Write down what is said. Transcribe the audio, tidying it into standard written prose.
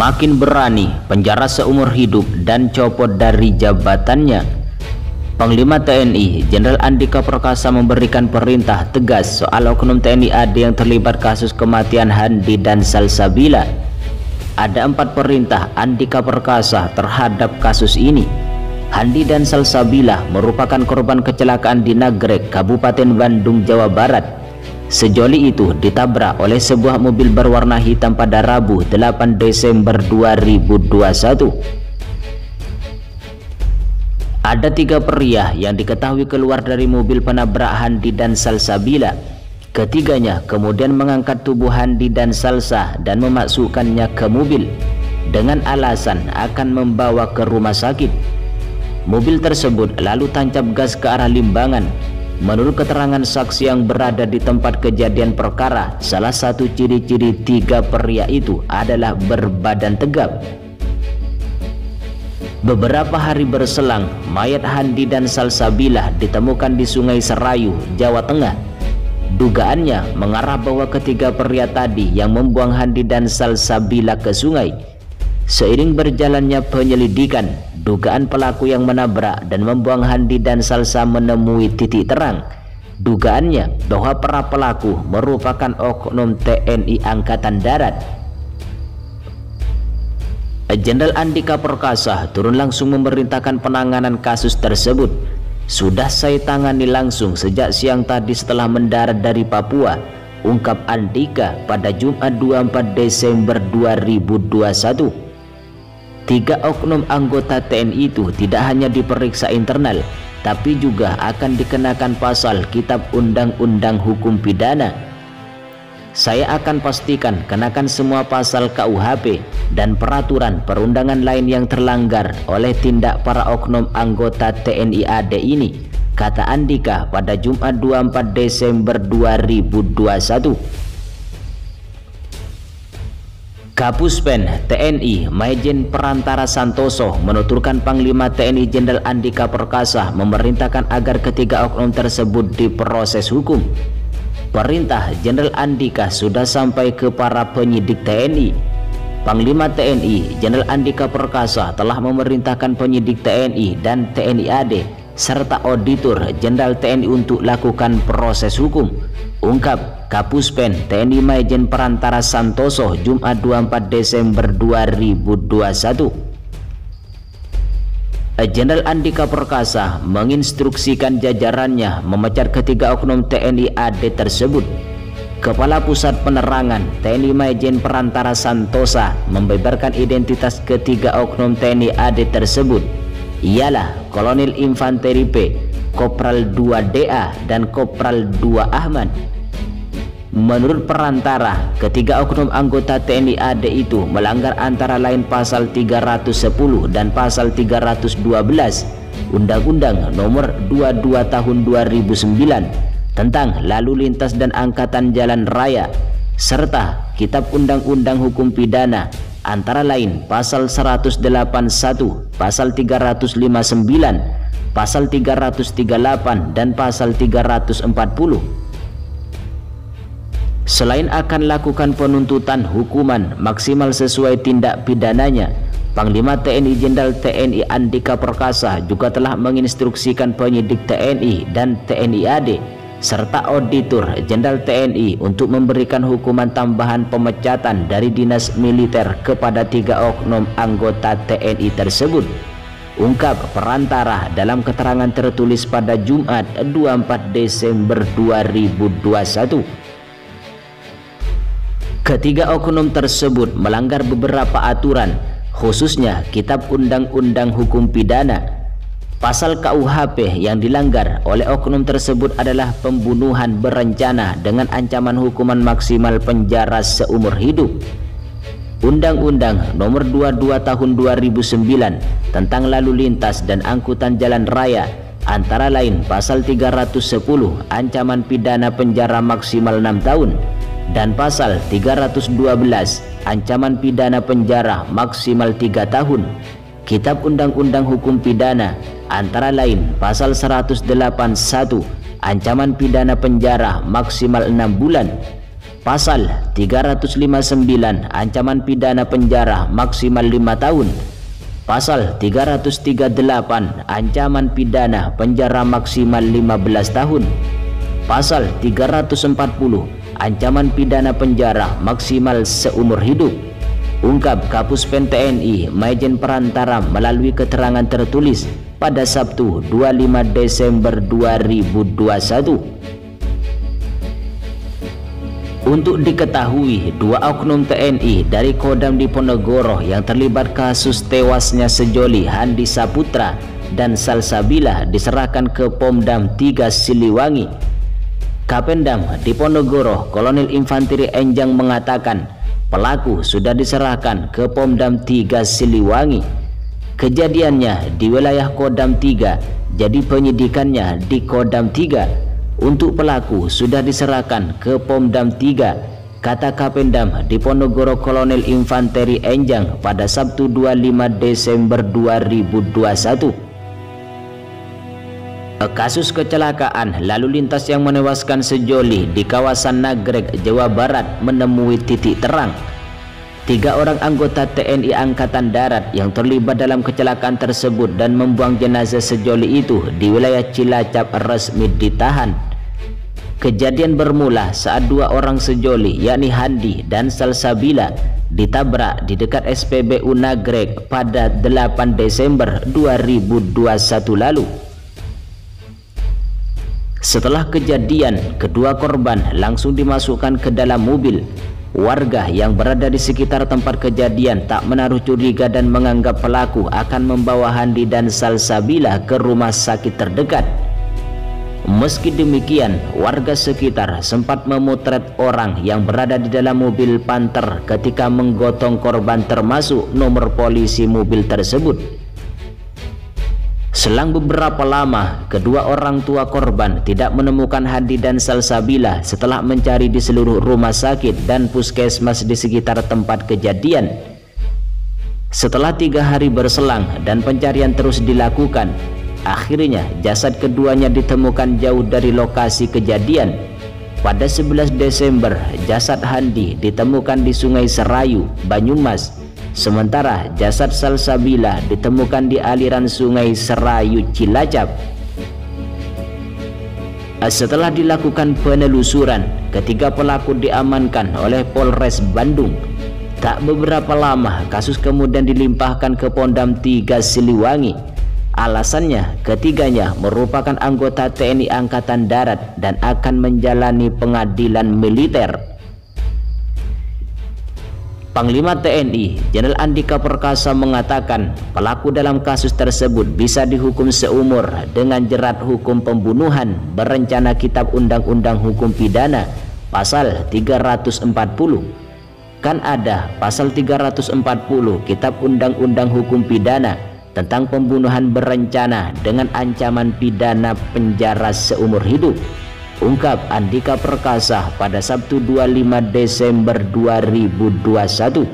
Makin berani, penjara seumur hidup dan copot dari jabatannya. Panglima TNI Jenderal Andika Perkasa memberikan perintah tegas soal oknum TNI AD yang terlibat kasus kematian Handi dan Salsabila. Ada 4 perintah Andika Perkasa terhadap kasus ini. Handi dan Salsabila merupakan korban kecelakaan di Nagrek, Kabupaten Bandung, Jawa Barat. Sejoli itu ditabrak oleh sebuah mobil berwarna hitam pada Rabu 8 Desember 2021. Ada 3 pria yang diketahui keluar dari mobil penabrak Handi dan Salsabila. Ketiganya kemudian mengangkat tubuh Handi dan Salsa dan memasukkannya ke mobil dengan alasan akan membawa ke rumah sakit. Mobil tersebut lalu tancap gas ke arah Limbangan. Menurut keterangan saksi yang berada di tempat kejadian perkara, salah satu ciri-ciri 3 pria itu adalah berbadan tegap. Beberapa hari berselang, mayat Handi dan Salsabila ditemukan di Sungai Serayu, Jawa Tengah. Dugaannya mengarah bahwa ketiga pria tadi yang membuang Handi dan Salsabila ke sungai. Seiring berjalannya penyelidikan, dugaan pelaku yang menabrak dan membuang Handi dan Salsa menemui titik terang. Dugaannya bahwa para pelaku merupakan oknum TNI Angkatan Darat. Jenderal Andika Perkasa turun langsung memerintahkan penanganan kasus tersebut. Sudah saya tangani langsung sejak siang tadi setelah mendarat dari Papua, ungkap Andika pada Jumat 24 Desember 2021. 3 oknum anggota TNI itu tidak hanya diperiksa internal, tapi juga akan dikenakan pasal Kitab Undang-Undang Hukum Pidana. Saya akan pastikan kenakan semua pasal KUHP dan peraturan perundangan lain yang terlanggar oleh tindak para oknum anggota TNI AD ini, kata Andika pada Jumat 24 Desember 2021. Kapuspen TNI Maijen Perantara Santoso menuturkan Panglima TNI Jenderal Andika Perkasa memerintahkan agar ketiga oknum tersebut diproses hukum. Perintah Jenderal Andika sudah sampai ke para penyidik TNI. Panglima TNI Jenderal Andika Perkasa telah memerintahkan penyidik TNI dan TNI AD serta auditor Jenderal TNI untuk lakukan proses hukum, ungkap Kapuspen TNI Maijen Perantara Santoso Jumat 24 Desember 2021. Jenderal Andika Perkasa menginstruksikan jajarannya memecat ketiga oknum TNI AD tersebut. Kepala Pusat Penerangan TNI Maijen Perantara Santosa membeberkan identitas ketiga oknum TNI AD tersebut, ialah Kolonel Infanteri P, Kopral 2 DA, dan Kopral 2 Ahmad. Menurut Perantara, ketiga oknum anggota TNI AD itu melanggar antara lain pasal 310 dan pasal 312 Undang-Undang Nomor 22 Tahun 2009 tentang Lalu Lintas dan Angkatan Jalan Raya, serta Kitab Undang-Undang Hukum Pidana antara lain pasal 181, pasal 359, pasal 338 dan pasal 340. Selain akan lakukan penuntutan hukuman maksimal sesuai tindak pidananya, Panglima TNI Jenderal TNI Andika Perkasa juga telah menginstruksikan penyidik TNI dan TNI AD serta auditor Jenderal TNI untuk memberikan hukuman tambahan pemecatan dari dinas militer kepada 3 oknum anggota TNI tersebut, ungkap Perantara dalam keterangan tertulis pada Jumat 24 Desember 2021. Ketiga oknum tersebut melanggar beberapa aturan, khususnya Kitab Undang-Undang Hukum Pidana. Pasal KUHP yang dilanggar oleh oknum tersebut adalah pembunuhan berencana dengan ancaman hukuman maksimal penjara seumur hidup. Undang-Undang Nomor 22 Tahun 2009 tentang Lalu Lintas dan Angkutan Jalan Raya antara lain pasal 310 ancaman pidana penjara maksimal 6 tahun dan pasal 312 ancaman pidana penjara maksimal 3 tahun. Kitab Undang-Undang Hukum Pidana antara lain pasal 181 ancaman pidana penjara maksimal 6 bulan. Pasal 359 ancaman pidana penjara maksimal 5 tahun. Pasal 338 ancaman pidana penjara maksimal 15 tahun. Pasal 340 ancaman pidana penjara maksimal seumur hidup. Ungkap Kapuspen TNI Maijen Perantara melalui keterangan tertulis pada Sabtu 25 Desember 2021. Untuk diketahui, 2 oknum TNI dari Kodam Diponegoro yang terlibat kasus tewasnya sejoli Handi Saputra dan Salsabila diserahkan ke Pomdam 3 Siliwangi. Kapendam Diponegoro Kolonel Infanteri Enjang mengatakan pelaku sudah diserahkan ke Pomdam 3 Siliwangi. Kejadiannya di wilayah Kodam 3, jadi penyidikannya di Kodam 3. Untuk pelaku sudah diserahkan ke Pomdam 3, kata Kapendam Diponegoro Kolonel Infanteri Enjang pada Sabtu 25 Desember 2021. Kasus kecelakaan lalu lintas yang menewaskan sejoli di kawasan Nagreg, Jawa Barat menemui titik terang. 3 orang anggota TNI Angkatan Darat yang terlibat dalam kecelakaan tersebut dan membuang jenazah sejoli itu di wilayah Cilacap resmi ditahan. Kejadian bermula saat 2 orang sejoli yakni Handi dan Salsabila ditabrak di dekat SPBU Nagreg pada 8 Desember 2021 lalu. Setelah kejadian, kedua korban langsung dimasukkan ke dalam mobil. Warga yang berada di sekitar tempat kejadian tak menaruh curiga dan menganggap pelaku akan membawa Handi dan Salsabila ke rumah sakit terdekat. Meski demikian, warga sekitar sempat memotret orang yang berada di dalam mobil Panther ketika menggotong korban termasuk nomor polisi mobil tersebut. Selang beberapa lama, kedua orang tua korban tidak menemukan Handi dan Salsabila setelah mencari di seluruh rumah sakit dan puskesmas di sekitar tempat kejadian. Setelah 3 hari berselang dan pencarian terus dilakukan, akhirnya jasad keduanya ditemukan jauh dari lokasi kejadian. Pada 11 Desember, jasad Handi ditemukan di Sungai Serayu, Banyumas. Sementara jasad Salsabila ditemukan di aliran Sungai Serayu, Cilacap. Setelah dilakukan penelusuran, ketiga pelaku diamankan oleh Polres Bandung. Tak beberapa lama, kasus kemudian dilimpahkan ke Pomdam 3 Siliwangi. Alasannya, ketiganya merupakan anggota TNI Angkatan Darat dan akan menjalani pengadilan militer. Panglima TNI Jenderal Andika Perkasa mengatakan pelaku dalam kasus tersebut bisa dihukum seumur dengan jerat hukum pembunuhan berencana Kitab Undang-Undang Hukum Pidana pasal 340. Kan ada pasal 340 Kitab Undang-Undang Hukum Pidana tentang pembunuhan berencana dengan ancaman pidana penjara seumur hidup. Ungkap Andika Perkasa pada Sabtu 25 Desember 2021.